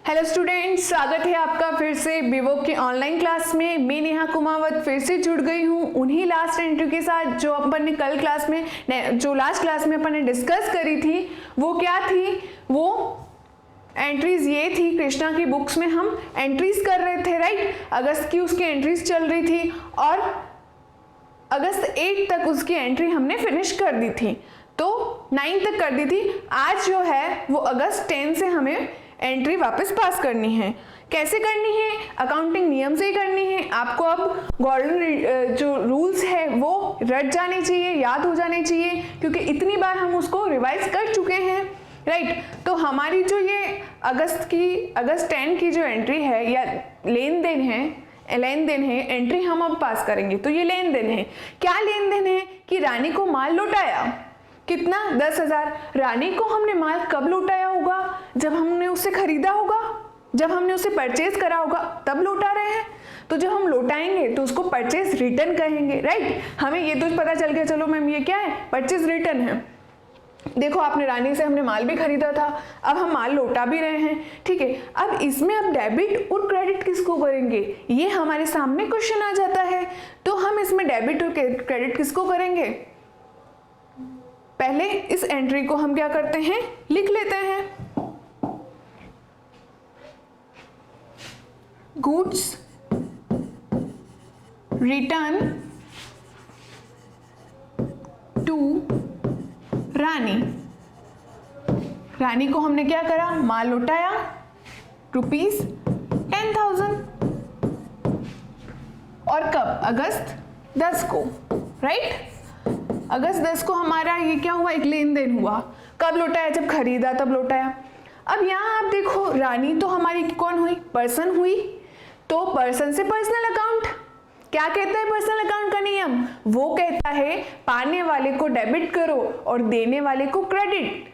Hello students, स्वागत है आपका फिर से बीवोक की ऑनलाइन क्लास में। मैं नेहा कुमावत फिर से जुड़ गई हूँ उन्हीं लास्ट एंट्री के साथ जो अपन ने कल क्लास में जो लास्ट क्लास में अपन ने डिस्कस करी थी। वो क्या थी? वो एंट्रीज ये थी, कृष्णा की बुक्स में हम एंट्रीज कर रहे थे, राइट। अगस्त की उसकी एंट्रीज चल रही थी और अगस्त 8 तक उसकी एंट्री हमने फिनिश कर दी थी, तो 9 तक कर दी थी। आज जो है वो अगस्त 10 से हमें एंट्री वापस पास करनी है। कैसे करनी है? अकाउंटिंग नियम से ही करनी है। आपको अब गोल्डन जो रूल्स है वो रट जाने चाहिए, याद हो जाने चाहिए, क्योंकि इतनी बार हम उसको रिवाइज कर चुके हैं, राइट। तो हमारी जो ये अगस्त 10 की जो एंट्री है या लेन देन है, एंट्री हम अब पास करेंगे। तो ये लेन देन है। क्या लेन देन है? कि रानी को माल लौटाया। कितना? 10,000। रानी को हमने माल कब लौटाया होगा? जब हमने उसे खरीदा होगा, जब हमने उसे परचेज करा होगा, तब लौटा रहे हैं। तो जब हम लौटाएंगे तो उसको परचेज रिटर्न कहेंगे, राइट। हमें ये तो पता चल गया, चलो मैम ये क्या है? परचेज रिटर्न है। देखो, आपने रानी से हमने माल भी खरीदा था, अब हम माल लौटा भी रहे हैं, ठीक है। अब इसमें अब डेबिट और क्रेडिट किसको करेंगे, ये हमारे सामने क्वेश्चन आ जाता है। तो हम इसमें डेबिट और क्रेडिट किसको करेंगे? पहले इस एंट्री को हम क्या करते हैं, लिख लेते हैं। गुड्स रिटर्न टू रानी। रानी को हमने क्या करा? माल लौटाया, ₹10,000। और कब? अगस्त 10 को, राइट। अगस्त 10 को हमारा ये क्या हुआ? एक लेन देन हुआ। कब लौटाया? जब खरीदा तब लौटाया। अब यहाँ आप देखो, रानी तो हमारी कौन हुई? पर्सन हुई। तो पर्सन से पर्सनल अकाउंट। क्या कहता है पर्सनल अकाउंट का नियम? वो कहता है पाने वाले को डेबिट करो और देने वाले को credit.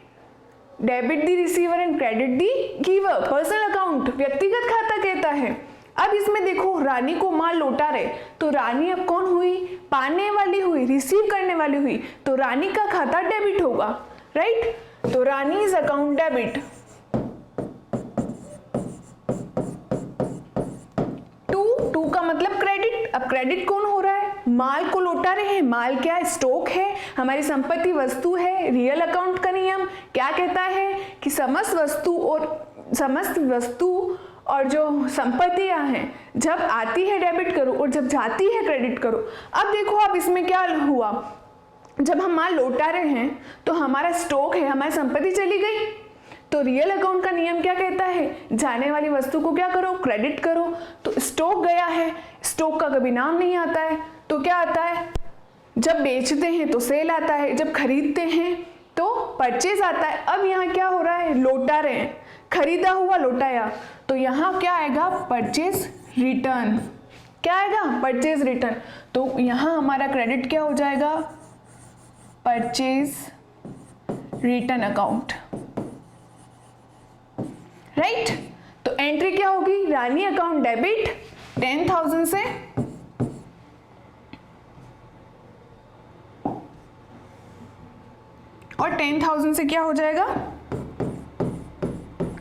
Debit the receiver and credit the giver. Personal account व्यक्तिगत खाता कहता है। अब इसमें देखो, रानी को माल लौटा रहे, तो रानी अब कौन हुई? पाने वाली हुई, रिसीव करने वाली हुई। तो रानी का खाता डेबिट होगा, राइट। तो रानी इज अकाउंट डेबिट। टू का मतलब क्रेडिट। अब क्रेडिट कौन हो रहा है? माल को लौटा रहे हैं। माल क्या है? स्टॉक है, हमारी संपत्ति वस्तु है। रियल अकाउंट का नियम क्या कहता है कि समस्त वस्तु और जो संपत्तियां हैं, जब आती है डेबिट करो और जब जाती है क्रेडिट करो। अब देखो, अब इसमें क्या हुआ? जब हम माल लौटा रहे हैं तो हमारा स्टॉक है, हमारी संपत्ति चली गई। तो रियल अकाउंट का नियम क्या कहता है? जाने वाली वस्तु को क्या करो? क्रेडिट करो। तो स्टॉक गया है, स्टॉक का कभी नाम नहीं आता है, तो क्या आता है? जब बेचते हैं तो सेल आता है, जब खरीदते हैं तो परचेज आता है। अब यहाँ क्या हो रहा है? लौटा रहे हैं, खरीदा हुआ लौटाया, तो यहाँ क्या आएगा? Purchase return. क्या आएगा? Purchase return. तो यहाँ हमारा क्रेडिट क्या हो जाएगा? Purchase return account, right. तो एंट्री क्या होगी? रानी अकाउंट डेबिट 10,000 से और 10,000 से क्या हो जाएगा?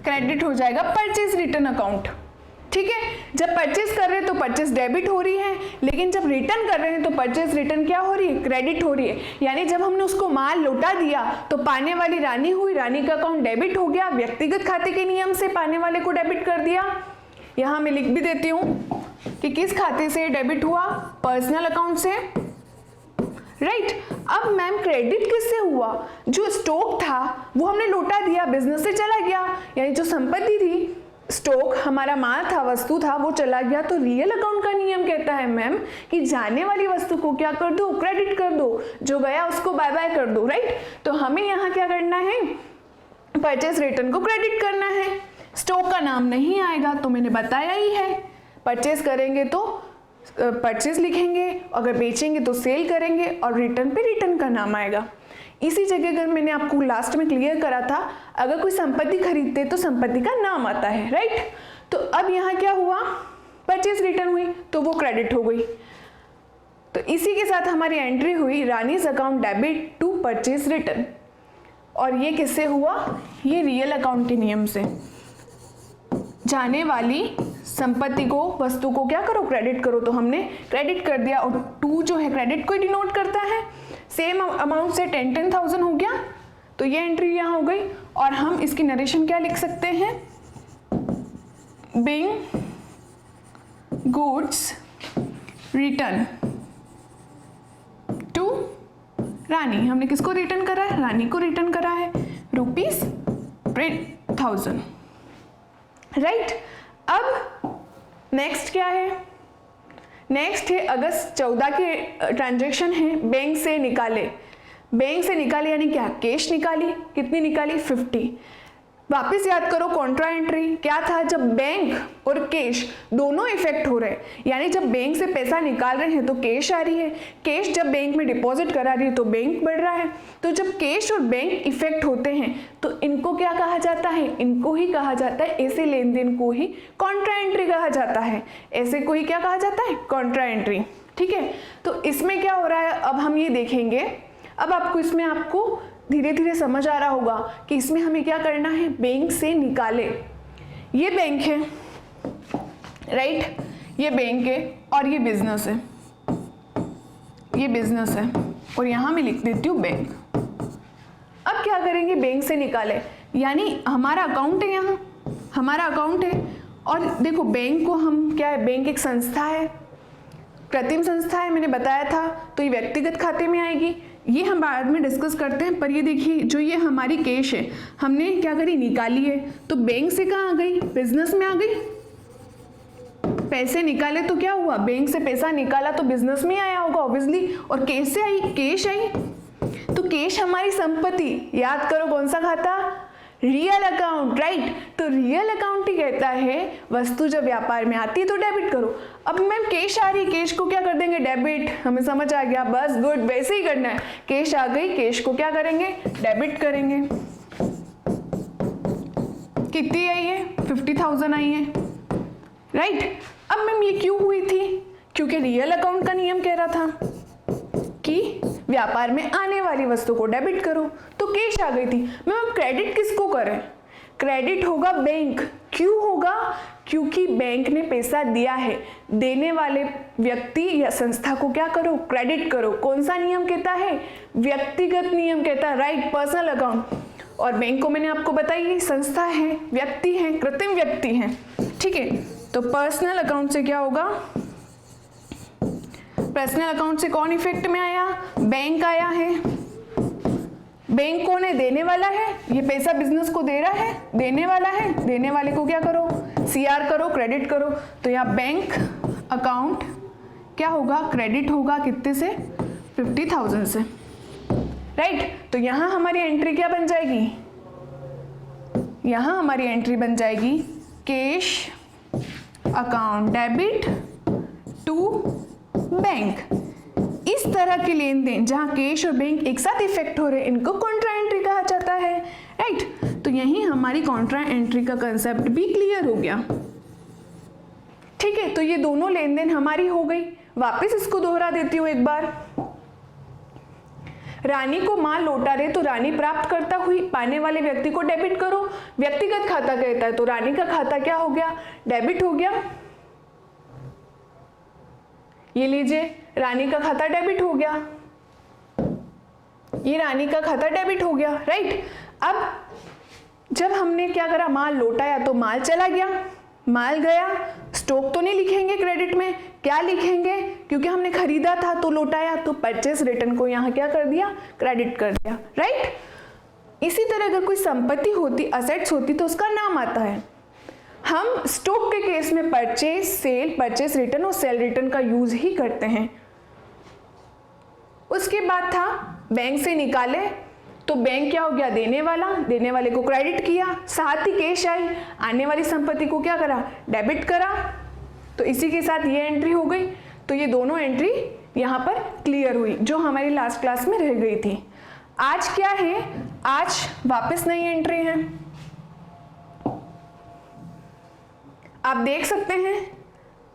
क्रेडिट हो जाएगा परचेज रिटर्न अकाउंट, ठीक है। जब परचेज कर रहे हैं तो परचेज डेबिट हो रही है, लेकिन जब रिटर्न कर रहे हैं तो परचेज रिटर्न क्या हो रही है? क्रेडिट हो रही है। यानी जब हमने उसको माल लौटा दिया तो पाने वाली रानी हुई, रानी का अकाउंट डेबिट हो गया। व्यक्तिगत खाते के नियम से पाने वाले को डेबिट कर दिया। यहां मैं लिख भी देती हूं कि किस खाते से डेबिट हुआ? पर्सनल अकाउंट से, राइट। अब मैम क्रेडिट किससे हुआ? जो स्टॉक था वो हमने लौटा दिया, बिजनेस से चला गया, यानी जो संपत्ति थी, स्टॉक हमारा माल था, वस्तु था, वो चला गया। तो रियल अकाउंट का नियम कहता है मैम कि जाने वाली वस्तु को क्या कर दो? क्रेडिट कर दो, जो गया उसको बाय बाय कर दो, राइट। तो हमें यहाँ क्या करना है? परचेज रिटर्न को क्रेडिट करना है। स्टॉक का नाम नहीं आएगा, तो मैंने बताया ही है। परचेज करेंगे तो परचेज लिखेंगे, अगर बेचेंगे तो सेल करेंगे, और रिटर्न पे रिटर्न का नाम आएगा। इसी जगह अगर मैंने आपको लास्ट में क्लियर करा था, अगर कोई संपत्ति खरीदते तो संपत्ति का नाम आता है, राइट। तो अब यहाँ क्या हुआ? परचेज रिटर्न हुई तो वो क्रेडिट हो गई। तो इसी के साथ हमारी एंट्री हुई Rani's account debit to purchase return. और ये किससे हुआ? ये रियल अकाउंट के नियम से। जाने वाली संपत्ति को, वस्तु को क्या करो, क्रेडिट करो। तो हमने क्रेडिट कर दिया और 2 जो है क्रेडिट को डिनोट करता है। सेम अमाउंट से 10,000 हो गया, तो ये एंट्री यहाँ हो गई। और हम इसकी नरेशन क्या लिख सकते हैं, बीइंग गुड्स रिटर्न टू रानी। हमने किसको रिटर्न करा है, रानी को रिटर्न करा है ₹10,000, राइट। अब नेक्स्ट क्या है, नेक्स्ट है अगस्त 14 के ट्रांजैक्शन है, बैंक से निकाले। बैंक से निकाले यानी क्या, कैश निकाली, कितनी निकाली, 50। वापस याद करो कॉन्ट्रा एंट्री क्या था, जब बैंक और कैश दोनों इफेक्ट हो रहे हैं, यानी जब बैंक से पैसा निकाल रहे हैं तो कैश आ रही है, कैश जब बैंक में डिपॉजिट करा रही है तो बैंक बढ़ रहा है। तो जब कैश और बैंक इफेक्ट होते हैं तो इनको क्या कहा जाता है, इनको ही कहा जाता है, ऐसे लेन देन को ही कॉन्ट्रा एंट्री कहा जाता है। ऐसे को ही क्या कहा जाता है, कॉन्ट्रा एंट्री, ठीक है। तो इसमें क्या हो रहा है, अब हम ये देखेंगे। अब आपको इसमें आपको धीरे धीरे समझ आ रहा होगा कि इसमें हमें क्या करना है, बैंक से निकाले। ये बैंक है, राइट, ये बैंक है और ये बिजनेस है, ये बिजनेस है और यहां मैं लिख देती हूँ बैंक। अब क्या करेंगे, बैंक से निकाले यानी हमारा अकाउंट है, यहाँ हमारा अकाउंट है। और देखो बैंक को हम क्या है, बैंक एक संस्था है, कृत्रिम संस्था है, मैंने बताया था, तो ये व्यक्तिगत खाते में आएगी। ये हम बाद में डिस्कस करते हैं। पर ये देखिए जो ये हमारी कैश है, हमने क्या करी, निकाली है, तो बैंक से कहाँ आ गई, बिजनेस में आ गई। पैसे निकाले तो क्या हुआ, बैंक से पैसा निकाला तो बिजनेस में आया होगा ऑब्वियसली, और कैश से आई, कैश आई। तो कैश हमारी संपत्ति, याद करो कौन सा खाता, रियल अकाउंट, राइट। तो रियल अकाउंट ही कहता है वस्तु जब व्यापार में आती है तो डेबिट करो। अब मैम कैश आ रही, कैश को क्या कर देंगे, डेबिट, हमें समझ आ गया, बस गुड, वैसे ही करना है। कैश आ गई, कैश को क्या करेंगे, डेबिट करेंगे। कितनी आई है, 50,000 आई है, राइट। अब मैम ये क्यों हुई थी, क्योंकि रियल अकाउंट का नियम कह रहा था कि व्यापार में आने वाली वस्तु को डेबिट करो, तो कैश आ गई थी। मैम अब क्रेडिट किसको करें, क्रेडिट होगा बैंक, क्यों होगा, क्योंकि बैंक ने पैसा दिया है, देने वाले व्यक्ति या संस्था को क्या करो, क्रेडिट करो। कौन सा नियम कहता है, व्यक्तिगत नियम कहता है, राइट, पर्सनल अकाउंट। और बैंक को मैंने आपको बताई संस्था है, व्यक्ति है, कृत्रिम व्यक्ति है, ठीक है। तो पर्सनल अकाउंट से क्या होगा, पर्सनल अकाउंट से कौन इफेक्ट में आया, बैंक आया है। बैंक कौन है, देने वाला है, ये पैसा बिजनेस को दे रहा है, देने वाला है, देने वाले को क्या करो, सीआर करो, क्रेडिट करो। तो यहाँ बैंक अकाउंट क्या होगा, क्रेडिट होगा, कितने से, 50,000 से, राइट। तो यहाँ हमारी एंट्री क्या बन जाएगी, यहाँ हमारी एंट्री बन जाएगी cash account debit to bank. इस तरह के लेन देन जहां कैश और बैंक एक साथ इफेक्ट हो रहे हैं, इनको कॉन्ट्रा एंट्री कहा जाता है, राइट। तो यही हमारी कॉन्ट्रा एंट्री का कंसेप्ट भी क्लियर हो गया, ठीक है। तो ये दोनों लेन देन हमारी हो गई। वापस इसको दोहरा देती हूँ एक बार। रानी को माल लौटा रहे तो रानी प्राप्त करता हुई पाने वाले व्यक्ति को डेबिट करो। व्यक्तिगत खाता कहता है तो रानी का खाता क्या हो गया, डेबिट हो गया। ये लीजिए रानी का खाता डेबिट हो गया, ये रानी का खाता डेबिट हो गया, राइट। अब जब हमने क्या करा, माल लौटाया तो माल चला गया, माल गया, स्टॉक तो नहीं लिखेंगे क्रेडिट में, क्या लिखेंगे, क्योंकि हमने खरीदा था तो लौटाया, तो परचेस रिटर्न को यहाँ क्या कर दिया, क्रेडिट कर दिया, राइट। इसी तरह अगर कोई संपत्ति होती, असेट्स होती तो उसका नाम आता है। हम स्टॉक के केस में परचेस, सेल, परचेस रिटर्न और सेल रिटर्न का यूज ही करते हैं। उसके बाद था बैंक से निकाले तो बैंक क्या हो गया, देने वाला, देने वाले को क्रेडिट किया, साथ ही कैश आई, आने वाली संपत्ति को क्या करा, डेबिट करा। तो इसी के साथ ये एंट्री हो गई। तो ये दोनों एंट्री यहाँ पर क्लियर हुई जो हमारी लास्ट क्लास में रह गई थी। आज क्या है, आज वापस नई एंट्री है, आप देख सकते हैं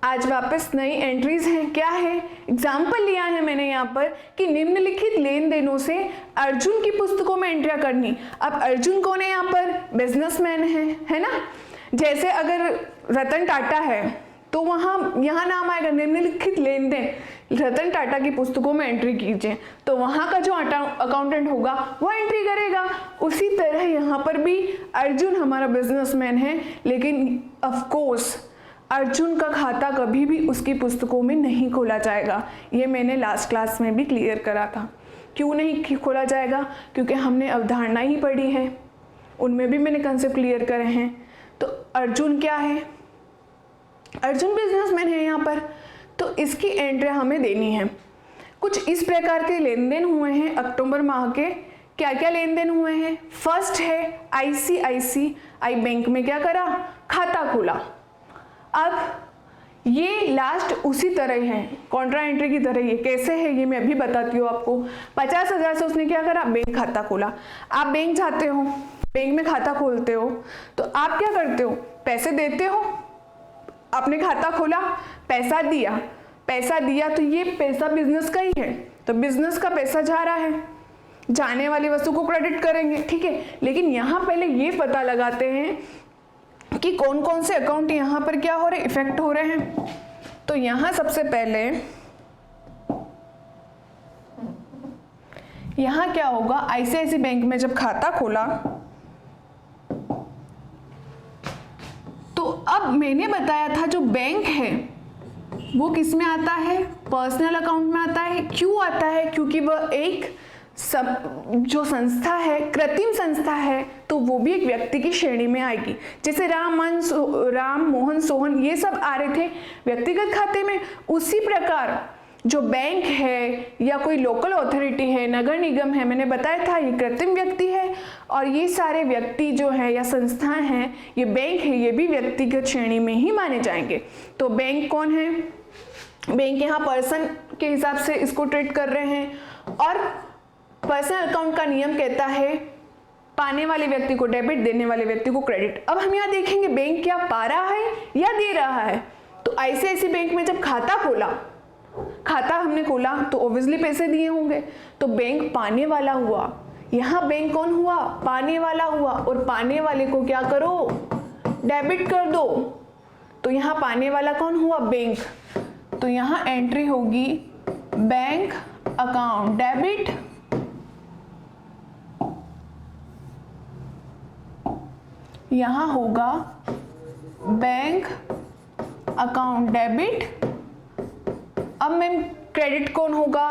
आज वापस नई एंट्रीज हैं। क्या है, एग्जाम्पल लिया है मैंने यहाँ पर कि निम्नलिखित लेन देनों से अर्जुन की पुस्तकों में एंट्रियां करनी। अब अर्जुन कौन है, यहाँ पर बिजनेसमैन है ना। जैसे अगर रतन टाटा है तो यहाँ नाम आएगा निम्नलिखित लेन देन रतन टाटा की पुस्तकों में एंट्री कीजिए, तो वहाँ का जो अकाउंटेंट होगा वो एंट्री करेगा। उसी तरह यहाँ पर भी अर्जुन हमारा बिजनेसमैन है, लेकिन ऑफ कोर्स अर्जुन का खाता कभी भी उसकी पुस्तकों में नहीं खोला जाएगा। ये मैंने लास्ट क्लास में भी क्लियर करा था। क्यों नहीं खोला जाएगा? क्योंकि हमने अवधारणा ही पढ़ी है, उनमें भी मैंने कंसेप्ट क्लियर करे हैं। तो अर्जुन क्या है? अर्जुन बिजनेसमैन है यहाँ पर, तो इसकी एंट्री हमें देनी है। कुछ इस प्रकार के लेन देन हुए हैं अक्टूबर माह के। क्या क्या लेन देन हुए हैं? फर्स्ट है ICICI बैंक में क्या करा? खाता खोला। अब ये लास्ट उसी तरह है, कॉन्ट्रा एंट्री की तरह। ये कैसे है ये मैं अभी बताती हूँ आपको। 50,000 से उसने क्या करा? बैंक खाता खोला। आप बैंक जाते हो, बैंक में खाता खोलते हो, तो आप क्या करते हो? पैसे देते हो। आपने खाता खोला, पैसा दिया तो ये पैसा बिजनेस का ही है, तो बिजनेस का पैसा जा रहा है, जाने वाली वस्तु को क्रेडिट करेंगे, ठीक है। लेकिन यहाँ पहले ये पता लगाते हैं कि कौन कौन से अकाउंट यहाँ पर क्या हो रहे, इफेक्ट हो रहे हैं। तो यहाँ सबसे पहले यहाँ क्या होगा? ICICI बैंक में जब खाता खोला तो अब मैंने बताया था जो बैंक है वो किस में आता है? पर्सनल अकाउंट में आता है। क्यों आता है? क्योंकि वह एक जो संस्था है, कृत्रिम संस्था है, तो वो भी एक व्यक्ति की श्रेणी में आएगी। जैसे राम मोहन सोहन ये सब आ रहे थे व्यक्तिगत खाते में, उसी प्रकार जो बैंक है या कोई लोकल अथॉरिटी है, नगर निगम है, मैंने बताया था ये कृत्रिम व्यक्ति है। और ये सारे व्यक्ति जो है या संस्थाएं हैं, ये बैंक है, ये भी व्यक्तिगत श्रेणी में ही माने जाएंगे। तो बैंक कौन है? बैंक यहाँ पर्सन के हिसाब से इसको ट्रीट कर रहे हैं। और पर्सनल अकाउंट का नियम कहता है पाने वाले व्यक्ति को डेबिट, देने वाले व्यक्ति को क्रेडिट। अब हम यहाँ देखेंगे बैंक क्या पा रहा है या दे रहा है। तो ICICI बैंक में जब खाता हमने खोला तो ऑब्वियसली पैसे दिए होंगे, तो बैंक पाने वाला हुआ। यहाँ बैंक कौन हुआ? पाने वाला हुआ। और पाने वाले को क्या करो? डेबिट कर दो। तो यहाँ पाने वाला कौन हुआ? बैंक। तो यहाँ एंट्री होगी बैंक अकाउंट डेबिट, यहाँ होगा बैंक अकाउंट डेबिट। अब मैम क्रेडिट कौन होगा?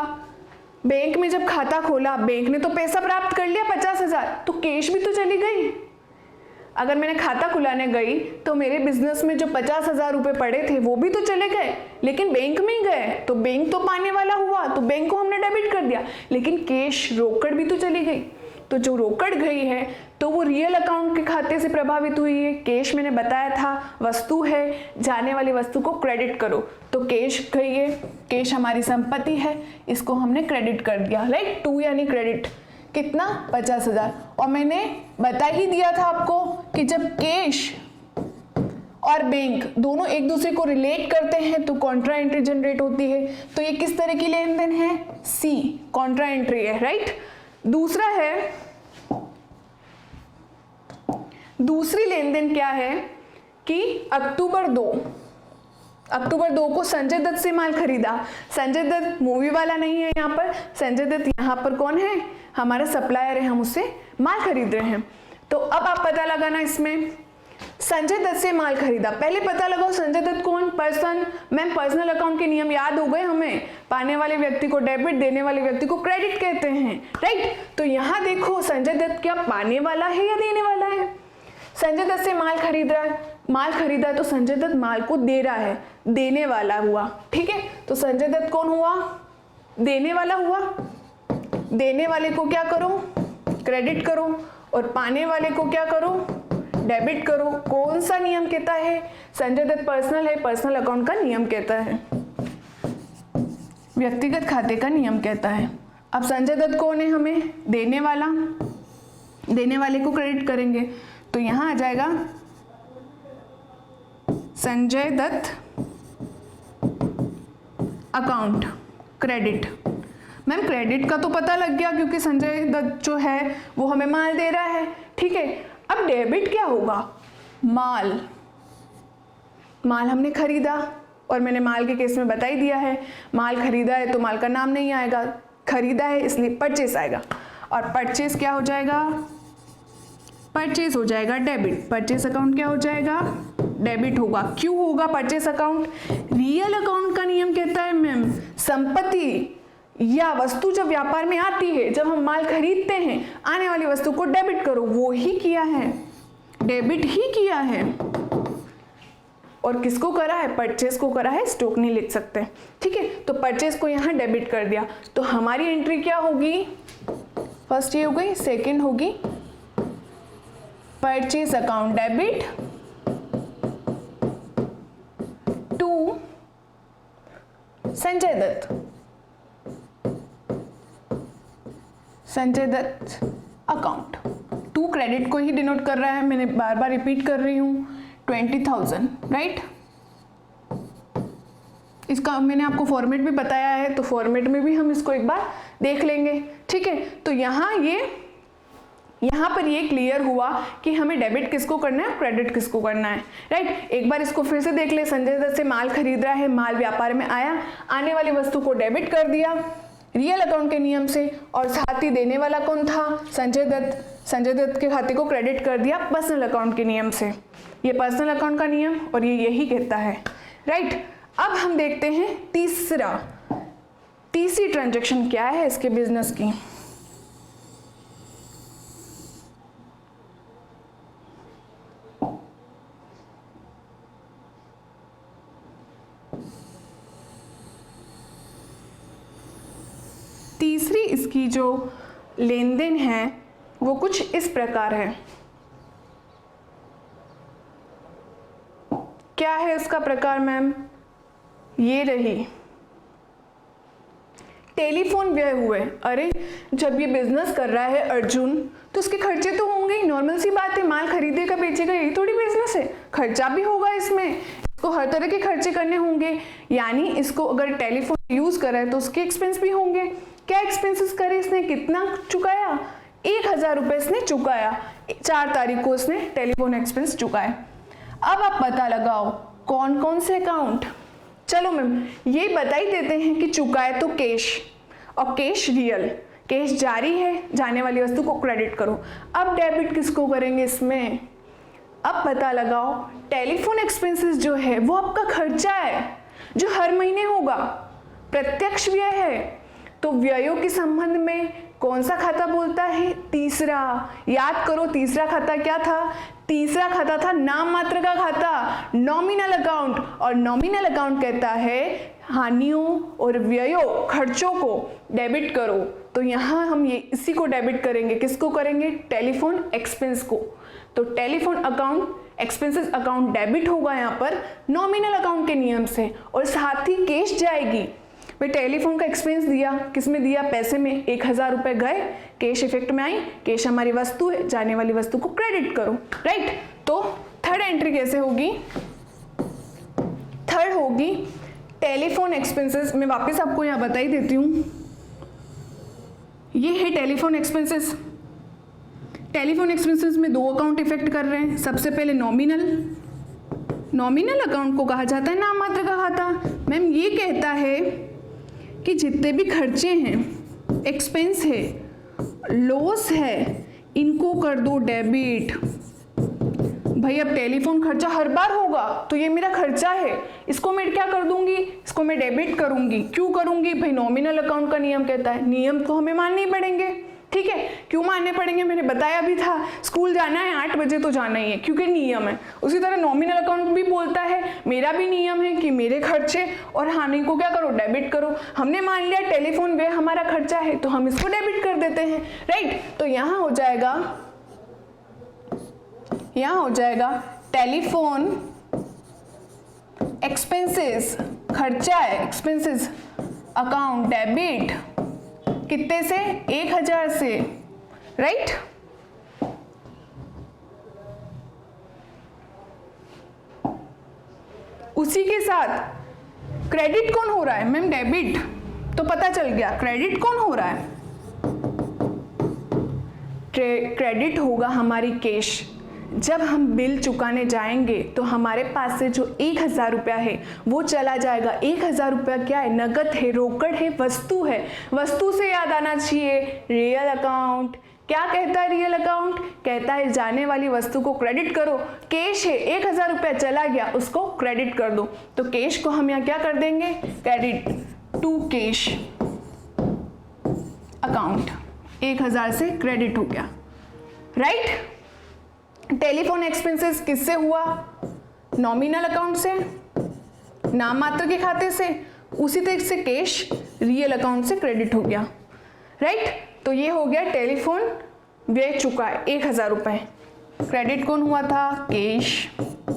बैंक में जब खाता खोला, बैंक ने तो पैसा प्राप्त कर लिया 50,000, तो कैश भी तो चली गई। अगर मैंने खाता खुलाने गई तो मेरे बिजनेस में जो 50,000 रुपए पड़े थे वो भी तो चले गए, लेकिन बैंक में ही गए, तो बैंक तो पाने वाला हुआ, तो बैंक को हमने डेबिट कर दिया। लेकिन कैश रोकड़ भी तो चली गई, तो जो रोकड़ गई है तो वो रियल अकाउंट के खाते से प्रभावित हुई है। कैश मैंने बताया था वस्तु है, जाने वाली वस्तु को क्रेडिट करो, तो कैश गई है, कैश हमारी संपत्ति है, इसको हमने क्रेडिट कर दिया। लाइक 2 यानी क्रेडिट कितना? 50,000। और मैंने बता ही दिया था आपको कि जब कैश और बैंक दोनों एक दूसरे को रिलेट करते हैं तो कॉन्ट्रा एंट्री जनरेट होती है। तो ये किस तरह की लेन देन है? C कॉन्ट्रा एंट्री है, राइट। दूसरी लेन देन क्या है कि अक्टूबर 2 को संजय दत्त से माल खरीदा। संजय दत्त मूवी वाला नहीं है यहाँ पर, संजय दत्त यहाँ पर कौन है? हमारा सप्लायर है, हम उससे माल खरीद रहे हैं। तो अब आप पता लगाना इसमें, संजय दत्त से माल खरीदा। पहले पता लगाओ संजय दत्त कौन? पर्सन। मैम पर्सनल अकाउंट के नियम याद हो गए हमें, पाने वाले व्यक्ति को डेबिट, देने वाले व्यक्ति को क्रेडिट कहते हैं, राइट। तो यहाँ देखो संजय दत्त क्या पाने वाला है या देने वाला है? संजय दत्त से माल खरीदा है तो संजय दत्त माल को दे रहा है, देने वाला हुआ, ठीक है। तो संजय दत्त कौन हुआ? देने वाला हुआ। देने वाले को क्या करो? क्रेडिट करो। और पाने वाले को क्या करो? डेबिट करो। कौन सा नियम कहता है? संजय दत्त पर्सनल है, पर्सनल अकाउंट का नियम कहता है, व्यक्तिगत खाते का नियम कहता है। अब संजय दत्त कौन है? हमें देने वाला, देने वाले को क्रेडिट करेंगे, तो यहां आ जाएगा Sanjay Dutt account credit. Ma'am credit का तो पता लग गया क्योंकि संजय दत्त जो है वो हमें माल दे रहा है, ठीक है। अब डेबिट क्या होगा? माल, माल हमने खरीदा और मैंने माल के केस में बता ही दिया है, माल खरीदा है तो माल का नाम नहीं आएगा, खरीदा है इसलिए परचेस आएगा। और परचेस क्या हो जाएगा, परचेस हो जाएगा डेबिट। परचेस अकाउंट क्या हो जाएगा, डेबिट होगा। क्यों होगा परचेस अकाउंट, रियल अकाउंट का नियम कहता है मैम संपत्ति या वस्तु जब व्यापार में आती है, जब हम माल खरीदते हैं, आने वाली वस्तु को डेबिट करो, वो ही किया है, डेबिट ही किया है। और किसको करा है, परचेस को करा है, स्टॉक नहीं लिख सकते, ठीक है। तो परचेस को यहाँ डेबिट कर दिया, तो हमारी एंट्री क्या होगी, फर्स्ट ये हो गई, सेकंड होगी purchase account debit to Sanjay Dutt, Sanjay Dutt account. To credit को ही डिनोट कर रहा है, मैंने बार बार रिपीट कर रही हूँ, 20,000 राइट। इसका मैंने आपको फॉर्मेट भी बताया है, तो फॉर्मेट में भी हम इसको एक बार देख लेंगे, ठीक है। तो यहाँ पर ये क्लियर हुआ कि हमें डेबिट किसको करना है, क्रेडिट किसको करना है, राइट। एक बार इसको फिर से देख ले, संजय दत्त से माल खरीद रहा है, माल व्यापार में आया, आने वाली वस्तु को डेबिट कर दिया रियल अकाउंट के नियम से, और साथ ही देने वाला कौन था, संजय दत्त, संजय दत्त के खाते को क्रेडिट कर दिया पर्सनल अकाउंट के नियम से। ये पर्सनल अकाउंट का नियम और ये यही कहता है, राइट। अब हम देखते हैं तीसरी ट्रांजैक्शन क्या है इसके बिजनेस की। तीसरी इसकी जो लेन देन है वो कुछ इस प्रकार है। क्या है उसका प्रकार मैम, ये रही, टेलीफोन व्यय हुए। अरे जब ये बिजनेस कर रहा है अर्जुन, तो उसके खर्चे तो होंगे ही, नॉर्मल सी बात है, माल खरीदेगा बेचेगा, यही थोड़ी बिजनेस है, खर्चा भी होगा इसमें, इसको हर तरह के खर्चे करने होंगे। यानी इसको अगर टेलीफोन यूज कर रहा है तो उसके एक्सपेंस भी होंगे। क्या एक्सपेंसेस करे इसने, कितना चुकाया, 1,000 रुपये इसने चुकाया, 4 तारीख को इसने टेलीफोन एक्सपेंस चुकाए। अब आप पता लगाओ कौन कौन से अकाउंट, चलो मैम ये बता ही देते हैं कि चुकाए तो कैश, और कैश रियल, कैश जारी है, जाने वाली वस्तु को क्रेडिट करो। अब डेबिट किसको करेंगे इसमें, अब पता लगाओ, टेलीफोन एक्सपेंसेस जो है वो आपका खर्चा है जो हर महीने होगा, प्रत्यक्ष व्यय है। तो व्ययों के संबंध में कौन सा खाता बोलता है, तीसरा। याद करो तीसरा खाता क्या था, तीसरा खाता था नाम मात्र का खाता, नॉमिनल अकाउंट। और नॉमिनल अकाउंट कहता है हानियों और व्ययों, खर्चों को डेबिट करो। तो यहाँ हम ये इसी को डेबिट करेंगे, किसको करेंगे, टेलीफोन एक्सपेंस को। तो telephone account expenses account debit होगा यहाँ पर नॉमिनल अकाउंट के नियम से, और साथ ही कैश जाएगी। भाई टेलीफोन का एक्सपेंस दिया, किसमें दिया, पैसे में, 1,000 रुपये गए, कैश इफेक्ट में आई, कैश हमारी वस्तु है, जाने वाली वस्तु को क्रेडिट करो, राइट। तो थर्ड एंट्री कैसे होगी, थर्ड होगी टेलीफोन एक्सपेंसेस। मैं वापस आपको यहाँ बता ही देती हूँ, ये है टेलीफोन एक्सपेंसेस। टेलीफोन एक्सपेंसेस में 2 अकाउंट इफेक्ट कर रहे हैं। सबसे पहले नॉमिनल, नॉमिनल अकाउंट को कहा जाता है नाम मात्र का खाता। मैम ये कहता है कि जितने भी खर्चे हैं, एक्सपेंस है, लॉस है, इनको कर दो डेबिट। भाई अब टेलीफोन खर्चा हर बार होगा, तो ये मेरा खर्चा है, इसको मैं क्या कर दूंगी, इसको मैं डेबिट करूंगी। क्यों करूंगी, भाई नॉमिनल अकाउंट का नियम कहता है, नियम तो हमें मानने ही पड़ेंगे, ठीक है। क्यों मानने पड़ेंगे, मैंने बताया भी था, स्कूल जाना है 8 बजे तो जाना ही है, क्योंकि नियम है। उसी तरह नॉमिनल अकाउंट भी बोलता है, मेरा भी नियम है कि मेरे खर्चे और हानि को क्या करो, डेबिट करो। हमने मान लिया टेलीफोन व्यय हमारा खर्चा है, तो हम इसको डेबिट कर देते हैं, राइट। तो यहाँ हो जाएगा टेलीफोन एक्सपेंसेस, खर्चा है, एक्सपेंसेस अकाउंट डेबिट कितने से, 1,000 से, राइट। उसी के साथ क्रेडिट कौन हो रहा है, मैम डेबिट, तो पता चल गया क्रेडिट कौन हो रहा है, क्रेडिट होगा हमारी कैश, जब हम बिल चुकाने जाएंगे तो हमारे पास से जो 1000 रुपया है वो चला जाएगा। 1000 रुपया क्या है? नगद है, रोकड़ है, वस्तु है। वस्तु से याद आना चाहिए रियल अकाउंट। क्या कहता है रियल अकाउंट? कहता है जाने वाली वस्तु को क्रेडिट करो। कैश है, 1000 रुपया चला गया, उसको क्रेडिट कर दो। तो कैश को हम यहाँ क्या कर देंगे? Credit to cash account. 1000 से क्रेडिट हो गया, राइट। टेलीफोन एक्सपेंसेस किससे हुआ? नॉमिनल अकाउंट से, नाम मात्र के खाते से। उसी तरह से कैश रियल अकाउंट से क्रेडिट हो गया, राइट। तो ये हो गया टेलीफोन व्यय चुका है 1000 रुपए। क्रेडिट कौन हुआ था? कैश,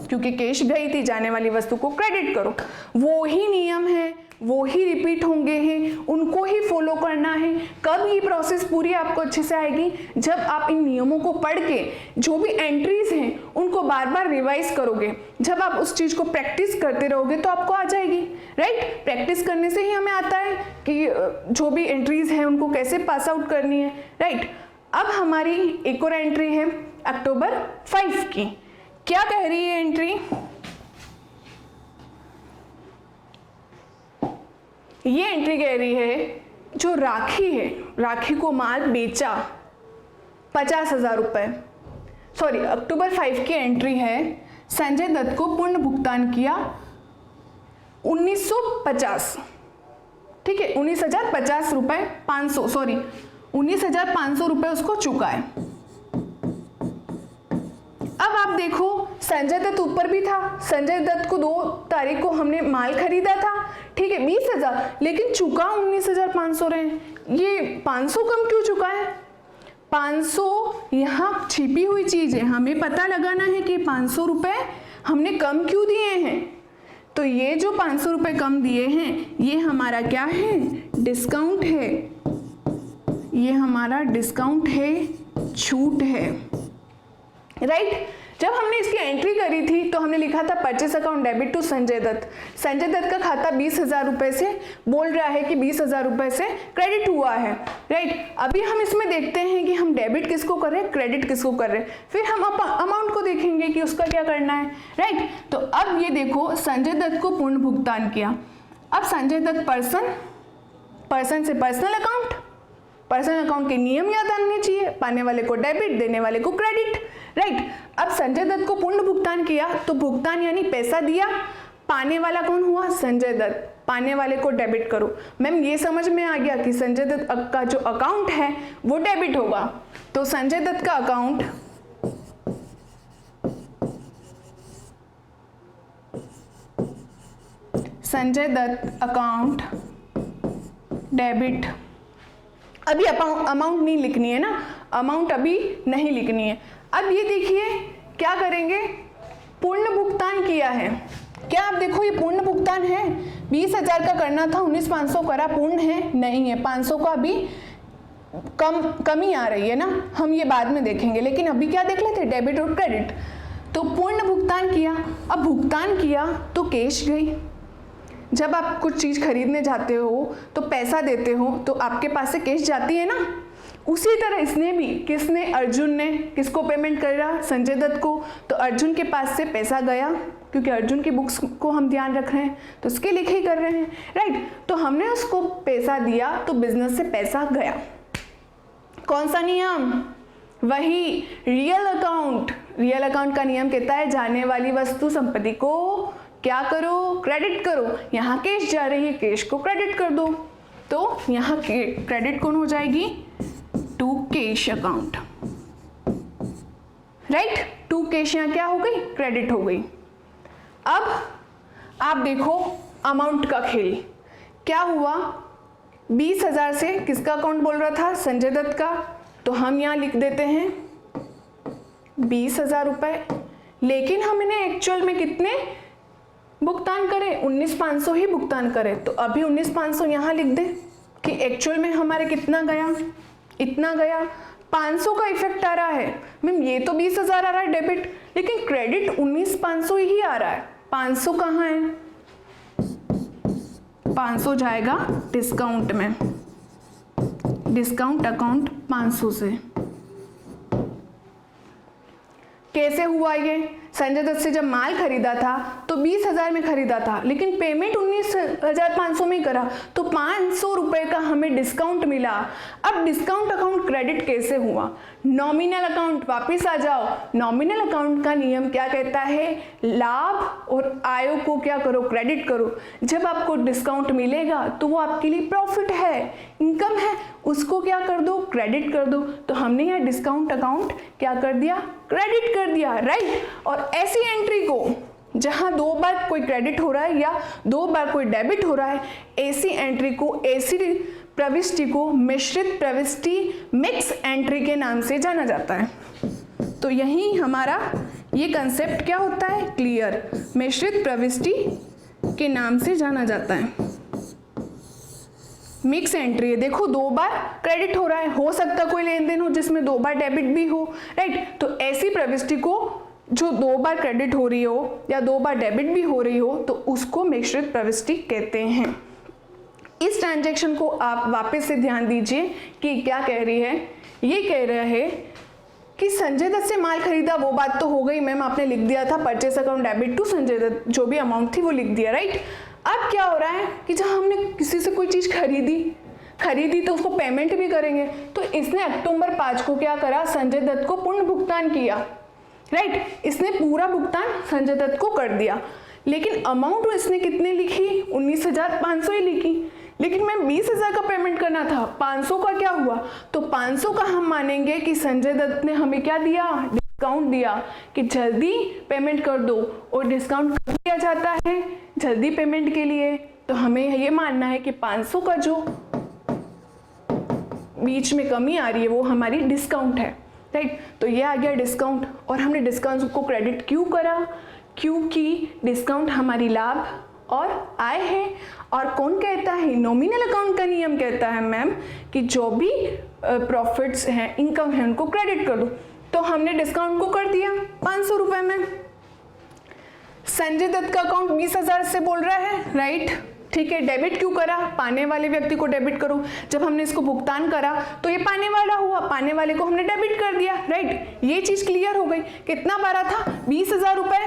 क्योंकि कैश गई थी, जाने वाली वस्तु को क्रेडिट करो। वो ही नियम है, वो ही रिपीट होंगे हैं, उनको ही फॉलो करना है। कब ये प्रोसेस पूरी आपको अच्छे से आएगी? जब आप इन नियमों को पढ़ के जो भी एंट्रीज हैं उनको बार बार रिवाइज करोगे। जब आप उस चीज़ को प्रैक्टिस करते रहोगे तो आपको आ जाएगी, राइट। प्रैक्टिस करने से ही हमें आता है कि जो भी एंट्रीज हैं उनको कैसे पास आउट करनी है, राइट। अब हमारी एक और एंट्री है अक्टूबर 5 की। क्या कह रही है एंट्री? ये एंट्री कह रही है जो राखी है, राखी को माल बेचा 50,000 रुपए। सॉरी, अक्टूबर 5 की एंट्री है संजय दत्त को पूर्ण भुगतान किया 1950, ठीक है, 19,050 रुपए 500, सॉरी 19,500 रुपए उसको चुका है। अब आप देखो संजय दत्त ऊपर भी था। संजय दत्त को 2 तारीख को हमने माल खरीदा था, ठीक है, 20,000, लेकिन चुका 19,500 रहे। ये 500 कम क्यों चुका है? 500 यहाँ छिपी हुई चीज है, हमें पता लगाना है कि 500 रुपए हमने कम क्यों दिए हैं। तो ये जो 500 रुपए कम दिए हैं ये हमारा क्या है? डिस्काउंट है। ये हमारा डिस्काउंट है, छूट है, राइट। जब हमने इसकी एंट्री करी थी तो हमने लिखा था purchase account debit to Sanjay Dutt. Sanjay Dutt का खाता 20,000 रुपए से बोल रहा है कि 20,000 रुपए से क्रेडिट हुआ है, राइट। अभी हम इसमें देखते हैं कि हम डेबिट किसको कर रहे हैं, क्रेडिट किसको कर रहे हैं। फिर हम अमाउंट को देखेंगे कि उसका क्या करना है, राइट। तो अब ये देखो संजय दत्त को पूर्ण भुगतान किया। अब संजय दत्त पर्सन से पर्सनल अकाउंट, पर्सनल अकाउंट के नियम याद आने चाहिए। पाने वाले को डेबिट, देने वाले को क्रेडिट, राइट। अब संजय दत्त को पूर्ण भुगतान किया तो भुगतान यानी पैसा दिया, पाने वाला कौन हुआ? संजय दत्त। पाने वाले को डेबिट करो। मैम ये समझ में आ गया कि संजय दत्त का जो अकाउंट है वो डेबिट होगा। तो संजय दत्त का account Sanjay Dutt account debit. अभी अमाउंट नहीं लिखनी है ना, अमाउंट अभी नहीं लिखनी है। अब ये देखिए क्या करेंगे, पूर्ण भुगतान किया है। क्या आप देखो ये पूर्ण भुगतान है? 20,000 का करना था, 19,500 करा, पूर्ण है? नहीं है, 500 का अभी कमी आ रही है ना, हम ये बाद में देखेंगे। लेकिन अभी क्या देख लेते, डेबिट और क्रेडिट। तो पूर्ण भुगतान किया। अब भुगतान किया तो कैश गई। जब आप कुछ चीज़ खरीदने जाते हो तो पैसा देते हो तो आपके पास से कैश जाती है ना। उसी तरह इसने भी, किसने? अर्जुन ने किसको पेमेंट कर रहा? संजय दत्त को। तो अर्जुन के पास से पैसा गया, क्योंकि अर्जुन की बुक्स को हम ध्यान रख रहे हैं तो उसके लिखे ही कर रहे हैं, राइट। तो हमने उसको पैसा दिया तो बिजनेस से पैसा गया। कौन सा नियम? वही रियल अकाउंट। रियल अकाउंट का नियम कहता है जाने वाली वस्तु संपत्ति को क्या करो? क्रेडिट करो। यहाँ कैश जा रही है, कैश को क्रेडिट कर दो। तो यहाँ क्रेडिट कौन हो जाएगी? To cash account, right. To cash यहाँ क्या हो गई? क्रेडिट हो गई। अब आप देखो अमाउंट का खेल क्या हुआ। 20,000 से किसका अकाउंट बोल रहा था? संजय दत्त का। तो हम यहाँ लिख देते हैं 20,000 रुपए, लेकिन हमने एक्चुअल में कितने भुगतान करे? 19,500 ही भुगतान करे। तो अभी 19,500 यहाँ लिख दे कि एक्चुअल में हमारे कितना गया? इतना गया। 500 का इफेक्ट आ रहा है। मैम ये तो 20,000 आ रहा है डेबिट, लेकिन क्रेडिट 19,500 ही आ रहा है। 500 कहाँ है? 500 जाएगा डिस्काउंट में, डिस्काउंट अकाउंट 500 से। कैसे हुआ ये? संजय दत्त से जब माल खरीदा था तो 20,000 में खरीदा था, लेकिन पेमेंट 19,500 में करा, तो 500 रुपए का हमें डिस्काउंट मिला। अब डिस्काउंट अकाउंट क्रेडिट कैसे हुआ? नॉमिनल अकाउंट, वापस आ जाओ। नॉमिनल अकाउंट का नियम क्या कहता है? लाभ और आयों को क्या करो? क्रेडिट करो। जब आपको डिस्काउंट मिलेगा तो वो आपके लिए प्रॉफिट है, इनकम है, उसको क्या कर दो? क्रेडिट कर दो। तो हमने यहाँ डिस्काउंट अकाउंट क्या कर दिया? क्रेडिट कर दिया, राइट। और ऐसी एंट्री को जहां 2 बार कोई क्रेडिट हो रहा है या 2 बार कोई डेबिट हो रहा है, ऐसी एंट्री को, ऐसी प्रविष्टि को मिश्रित प्रविष्टि, मिक्स एंट्री के नाम से जाना जाता है। तो यही हमारा ये कंसेप्ट क्या होता है? क्लियर। मिश्रित प्रविष्टि के नाम से जाना जाता है। मिक्स एंट्री है, देखो 2 बार क्रेडिट हो रहा है, हो सकता कोई लेन देन हो जिसमें 2 बार डेबिट भी हो, राइट। तो ऐसी प्रविष्टि को जो 2 बार क्रेडिट हो रही हो या 2 बार डेबिट भी हो रही हो तो उसको मिश्रित प्रविष्टि कहते हैं। इस ट्रांजैक्शन को आप वापस से ध्यान दीजिए कि क्या कह रही है। ये कह रहा है कि संजय दत्त से माल खरीदा, वो बात तो हो गई मैम, आपने लिख दिया था purchase account debit to Sanjay Dutt, जो भी अमाउंट थी वो लिख दिया, राइट। अब क्या हो रहा है कि जब हमने किसी से कोई चीज़ खरीदी तो उसको पेमेंट भी करेंगे, तो इसने अक्टूबर 5 को क्या करा? संजय दत्त को पूर्ण भुगतान किया, राइट। इसने पूरा भुगतान संजय दत्त को कर दिया, लेकिन अमाउंट इसने कितने लिखी? 19,500 ही लिखी, लेकिन मैं 20,000 का पेमेंट करना था। 500 का क्या हुआ? तो 500 का हम मानेंगे कि संजय दत्त ने हमें क्या दिया? डिस्काउंट दिया कि जल्दी पेमेंट कर दो, और डिस्काउंट कब दिया जाता है? जल्दी पेमेंट के लिए। तो हमें ये मानना है कि 500 का जो बीच में कमी आ रही है वो हमारी डिस्काउंट है, राइट। तो ये आ गया डिस्काउंट, और हमने डिस्काउंट को क्रेडिट क्यों करा? क्योंकि डिस्काउंट हमारी लाभ और आय है। और कौन कहता है? नॉमिनल अकाउंट का नियम कहता है मैम कि जो भी प्रॉफिट्स हैं, इनकम है, उनको क्रेडिट कर दो। तो हमने डिस्काउंट को कर दिया 500 रुपए में। संजय दत्त का अकाउंट 20,000 से बोल रहा है, राइट, ठीक है। डेबिट क्यों करा? पाने वाले व्यक्ति को डेबिट करो। जब हमने इसको भुगतान करा तो ये पाने वाला हुआ, पाने वाले को हमने डेबिट कर दिया, राइट। ये चीज क्लियर हो गई। कितना बारा था? 20,000 रुपए,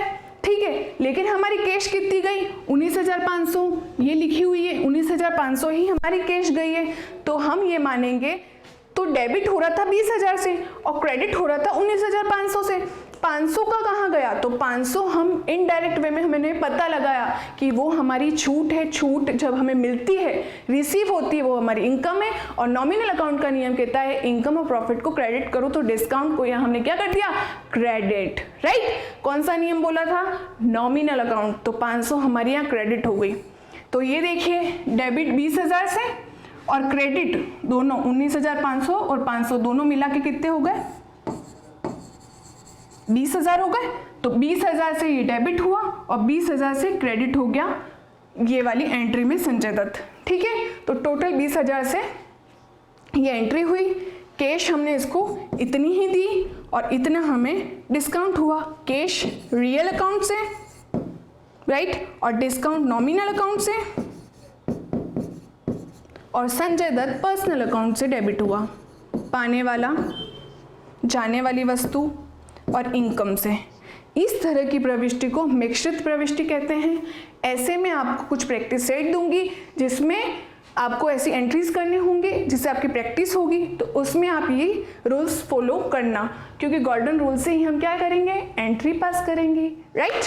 ठीक है। लेकिन हमारी कैश कितनी गई? 19,500, ये लिखी हुई है, 19,500 ही हमारी कैश गई है। तो हम ये मानेंगे, तो डेबिट हो रहा था 20,000 से और क्रेडिट हो रहा था 19,500 से। 500 का कहाँ गया? तो 500 हम इनडायरेक्ट वे में हमने पता लगाया कि वो हमारी छूट है। छूट जब हमें मिलती है, रिसीव होती है, वो हमारी इनकम है। और नॉमिनल अकाउंट का नियम कहता है इनकम और प्रॉफिट को क्रेडिट करो, तो डिस्काउंट को यहाँ हमने क्या कर दिया? Credit, right. कौन सा नियम बोला था? Nominal account. तो 500 हमारी यहाँ क्रेडिट हो गई। तो ये देखिए, डेबिट 20,000 से और क्रेडिट दोनों 19,500 और 500 दोनों मिला के कितने हो गए? 20,000 हो गए। तो 20,000 से ये डेबिट हुआ और 20,000 से क्रेडिट हो गया ये वाली एंट्री में संजय दत्त, ठीक है। तो टोटल 20,000 से ये एंट्री हुई। कैश हमने इसको इतनी ही दी और इतना हमें डिस्काउंट हुआ। कैश रियल अकाउंट से, राइट, और डिस्काउंट नॉमिनल अकाउंट से, और संजय दत्त पर्सनल अकाउंट से डेबिट हुआ। पाने वाला, जाने वाली वस्तु और इनकम से। इस तरह की प्रविष्टि को मिश्रित प्रविष्टि कहते हैं। ऐसे में आपको कुछ प्रैक्टिस सेट दूंगी जिसमें आपको ऐसी एंट्रीज करने होंगे जिससे आपकी प्रैक्टिस होगी। तो उसमें आप ये रूल्स फॉलो करना, क्योंकि गोल्डन रूल से ही हम क्या करेंगे? एंट्री पास करेंगे, राइट।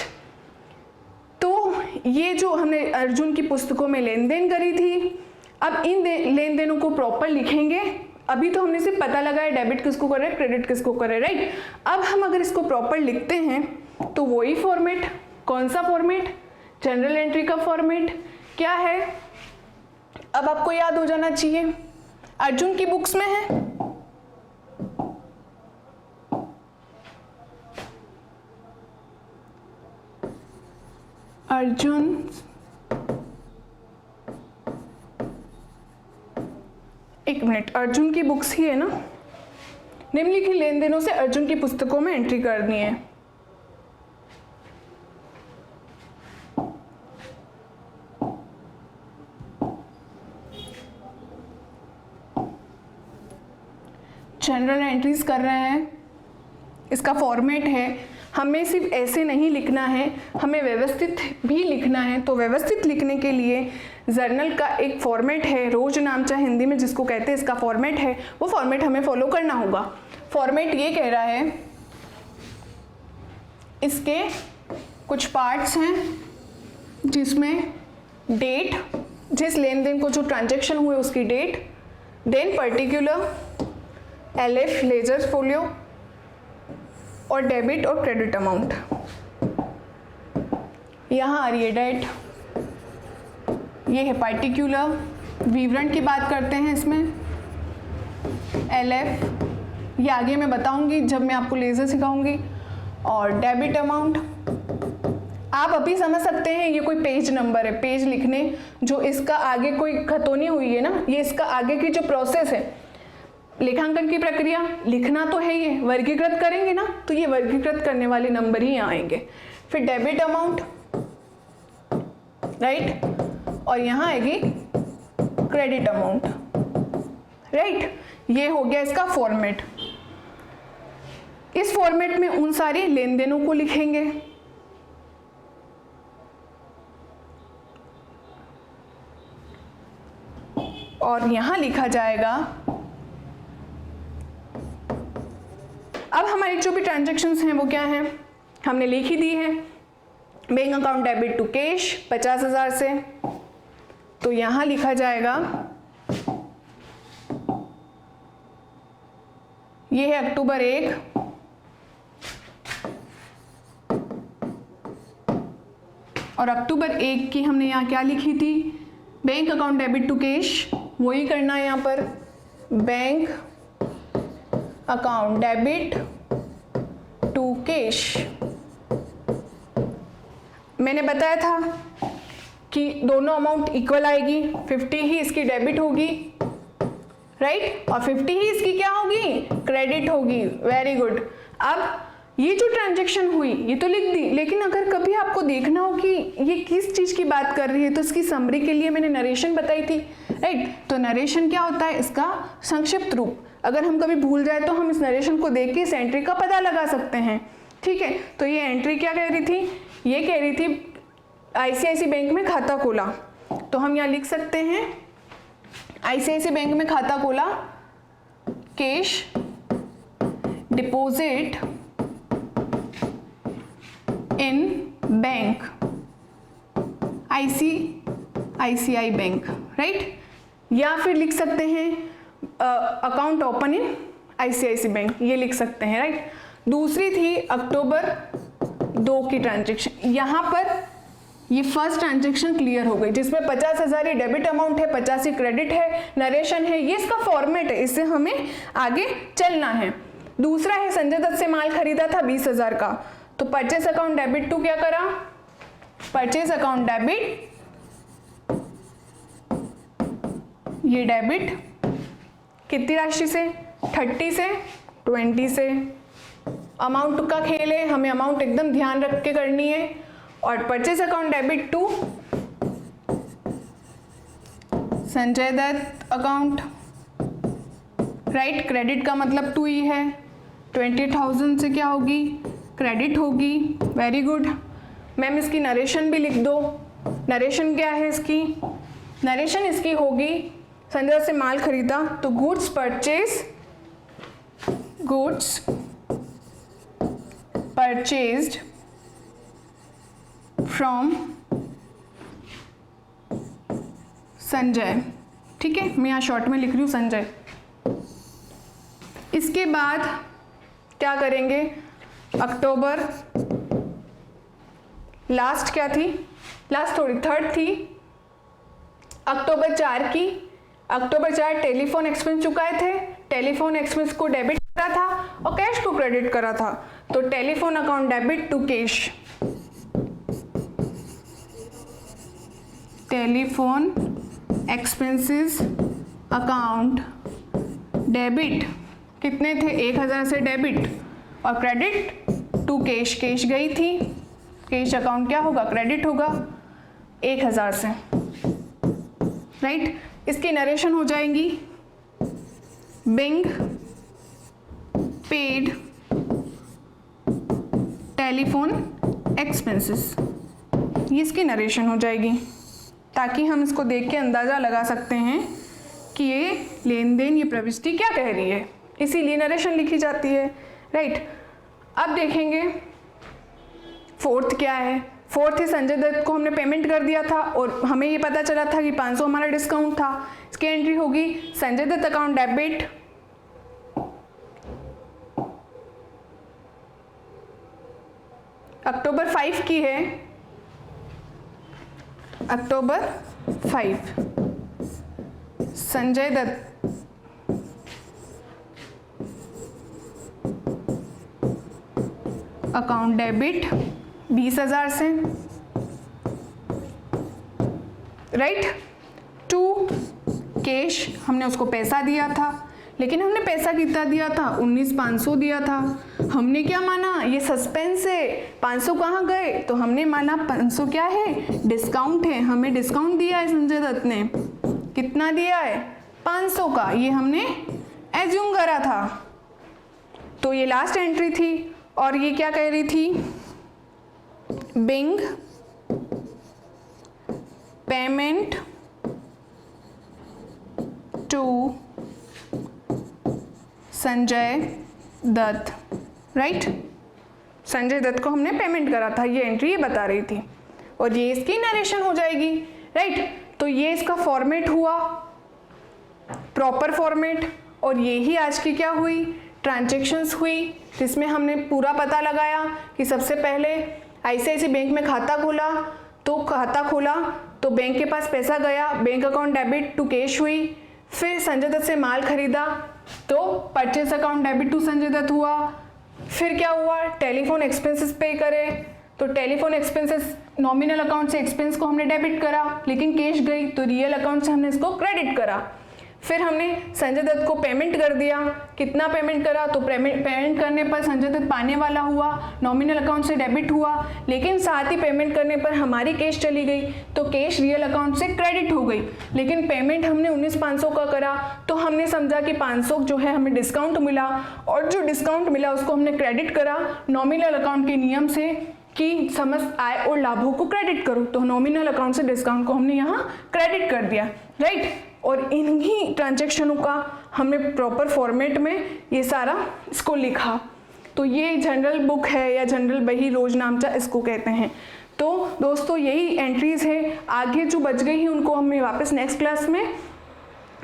तो ये जो हमने अर्जुन की पुस्तकों में लेन देन करी थी, अब इन लेन देनों को प्रॉपर लिखेंगे। अभी तो हमने सिर्फ पता लगाया डेबिट किसको करे, क्रेडिट किसको करे, राइट। अब हम अगर इसको प्रॉपर लिखते हैं तो वही फॉर्मेट, कौन सा फॉर्मेट? जनरल एंट्री का फॉर्मेट क्या है? अब आपको याद हो जाना चाहिए, अर्जुन की बुक्स में है। अर्जुन एक मिनट, अर्जुन की बुक्स ही है ना। निम्नलिखित लेन देनों से अर्जुन की पुस्तकों में एंट्री करनी है। जनरल एंट्रीज कर रहे हैं, इसका फॉर्मेट है हमें सिर्फ ऐसे नहीं लिखना है, हमें व्यवस्थित भी लिखना है। तो व्यवस्थित लिखने के लिए जर्नल का एक फॉर्मेट है, रोज नामचा हिंदी में जिसको कहते हैं, इसका फॉर्मेट है, वो फॉर्मेट हमें फॉलो करना होगा। फॉर्मेट ये कह रहा है, इसके कुछ पार्ट्स हैं जिसमें डेट, जिस लेन देन को जो ट्रांजैक्शन हुए उसकी date, then particular, LF ledger folio, और डेबिट और क्रेडिट अमाउंट। यहाँ आ रही है डेट, ये है पार्टिकुलर, विवरण की बात करते हैं इसमें, LF ये आगे मैं बताऊंगी जब मैं आपको लेजर सिखाऊंगी, और डेबिट अमाउंट। आप अभी समझ सकते हैं ये कोई पेज नंबर है, पेज लिखने जो इसका आगे कोई खतौनी हुई है ना, ये इसका आगे की जो प्रोसेस है, लेखांकन की प्रक्रिया, लिखना तो है, ये वर्गीकृत करेंगे ना, तो ये वर्गीकृत करने वाले नंबर ही यहाँ आएंगे। फिर डेबिट अमाउंट, राइट, और यहाँ आएगी क्रेडिट अमाउंट, राइट। ये हो गया इसका फॉर्मेट। इस फॉर्मेट में उन सारे लेन देनों को लिखेंगे। और यहां लिखा जाएगा, अब हमारी जो भी ट्रांजैक्शंस हैं वो क्या हैं, हमने लिख ही दी है। Bank account debit to cash 50,000 से, तो यहां लिखा जाएगा, ये है अक्टूबर 1, और अक्टूबर 1 की हमने यहाँ क्या लिखी थी, bank account debit to cash, वही करना है यहाँ पर, bank account debit to cash. मैंने बताया था कि दोनों अमाउंट इक्वल आएगी, 50 ही इसकी डेबिट होगी, राइट, और 50 ही इसकी क्या होगी, क्रेडिट होगी। Very good. अब ये जो ट्रांजैक्शन हुई ये तो लिख दी, लेकिन अगर कभी आपको देखना हो कि ये किस चीज की बात कर रही है, तो इसकी समरी के लिए मैंने नरेशन बताई थी, राइट। तो नरेशन क्या होता है, इसका संक्षिप्त रूप। अगर हम कभी भूल जाए तो हम इस नरेशन को देख के इस एंट्री का पता लगा सकते हैं, ठीक है। तो ये एंट्री क्या कह रही थी, ये कह रही थी ICICI बैंक में खाता खोला, तो हम यहाँ लिख सकते हैं ICICI बैंक में खाता खोला, cash deposit in bank ICICI bank, right. या फिर लिख सकते हैं account open in ICICI bank, ये लिख सकते हैं, राइट। दूसरी थी अक्टूबर 2 की ट्रांजैक्शन, यहाँ पर ये फर्स्ट ट्रांजैक्शन क्लियर हो गई, जिसमें 50,000 ये डेबिट अमाउंट है, 50 ही क्रेडिट है, नरेशन है, ये इसका फॉर्मेट है, इससे हमें आगे चलना है। दूसरा है संजय दत्त से माल खरीदा था 20,000 का, तो परचेस अकाउंट डेबिट टू क्या करा, परचेस अकाउंट डेबिट, ये डेबिट कितनी राशि से, 30 से 20 से। अमाउंट का खेल है, हमें अमाउंट एकदम ध्यान रख के करनी है। और purchase account debit to Sanjay Dutt account, right, credit का मतलब 2 ही है, 20,000 से क्या होगी, क्रेडिट होगी। वेरी गुड मैम, इसकी नरेशन भी लिख दो। नरेशन क्या है इसकी, नरेशन इसकी होगी संजय से माल खरीदा, तो गुड्स परचेज्ड फ्रॉम संजय, ठीक है, मैं यहाँ शॉर्ट में लिख रही हूँ संजय। इसके बाद क्या करेंगे, अक्टूबर लास्ट क्या थी, लास्ट थोड़ी थर्ड थी, अक्टूबर 4 की, अक्टूबर 4 टेलीफोन एक्सपेंस चुकाए थे, टेलीफोन एक्सपेंस को डेबिट करा था और कैश को क्रेडिट करा था, तो telephone account debit to cash, telephone expenses account debit कितने थे, 1,000 से डेबिट और क्रेडिट टू कैश, कैश गई थी, कैश अकाउंट क्या होगा, क्रेडिट होगा 1,000 से, राइट। इसकी नरेशन हो जाएंगी, बैंक पेड टेलीफोन एक्सपेंसेस, ये इसकी नरेशन हो जाएगी, ताकि हम इसको देख के अंदाज़ा लगा सकते हैं कि ये लेन देन, ये प्रविष्टि क्या कह रही है, इसीलिए नरेशन लिखी जाती है, राइट। अब देखेंगे फोर्थ क्या है। फोर्थ है संजय दत्त को हमने पेमेंट कर दिया था और हमें ये पता चला था कि 500 हमारा डिस्काउंट था। इसकी एंट्री होगी संजय दत्त अकाउंट डेबिट अक्टूबर 5 की है, अक्टूबर 5 संजय दत्त अकाउंट डेबिट 20,000 से, राइट। टू कैश, हमने उसको पैसा दिया था, लेकिन हमने पैसा कितना दिया था, 19,500 दिया था। हमने क्या माना, ये सस्पेंस है, 500 कहाँ गए, तो हमने माना 500 क्या है, डिस्काउंट है, हमें डिस्काउंट दिया है संजय दत्त ने, कितना दिया है, 500 का, ये हमने एज्यूम करा था। तो ये लास्ट एंट्री थी और ये क्या कह रही थी, being payment to Sanjay Dutt, right. Sanjay Dutt को हमने पेमेंट करा था, ये एंट्री ये बता रही थी और ये इसकी नरेशन हो जाएगी, राइट। तो ये इसका फॉर्मेट हुआ, प्रॉपर फॉर्मेट, और ये ही आज की क्या हुई, ट्रांजैक्शंस हुई, जिसमें हमने पूरा पता लगाया कि सबसे पहले आईसीआईसीआई बैंक में खाता खोला तो बैंक के पास पैसा गया, bank account debit to cash हुई, फिर संजय दत्त से माल खरीदा तो purchase account debit to Sanjay Dutt हुआ, फिर क्या हुआ, टेलीफोन एक्सपेंसेस पे करे, तो टेलीफोन एक्सपेंसेस नॉमिनल अकाउंट से एक्सपेंस को हमने डेबिट करा, लेकिन कैश गई तो रियल अकाउंट से हमने इसको क्रेडिट करा। फिर हमने संजय दत्त को पेमेंट कर दिया, कितना पेमेंट करा, तो पेमेंट करने पर संजय दत्त पाने वाला हुआ, नॉमिनल अकाउंट से डेबिट हुआ, लेकिन साथ ही पेमेंट करने पर हमारी कैश चली गई तो कैश रियल अकाउंट से क्रेडिट हो गई, लेकिन पेमेंट हमने 19,500 का करा तो हमने समझा कि 500 जो है हमें डिस्काउंट मिला और जो डिस्काउंट मिला उसको हमने क्रेडिट करा नॉमिनल अकाउंट के नियम से कि समस्त आय और लाभों को क्रेडिट करो, तो नॉमिनल अकाउंट से डिस्काउंट को हमने यहाँ क्रेडिट कर दिया, राइट। और इन्हीं ट्रांजैक्शनों का हमने प्रॉपर फॉर्मेट में ये सारा इसको लिखा। तो ये जनरल बुक है या जनरल बही रोजनामचा इसको कहते हैं। तो दोस्तों यही एंट्रीज है, आगे जो बच गई हैं उनको हम वापस नेक्स्ट क्लास में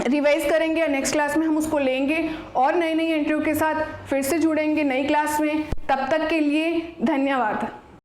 रिवाइज करेंगे, नेक्स्ट क्लास में हम उसको लेंगे और नई नई एंट्रियों के साथ फिर से जुड़ेंगे नई क्लास में। तब तक के लिए धन्यवाद।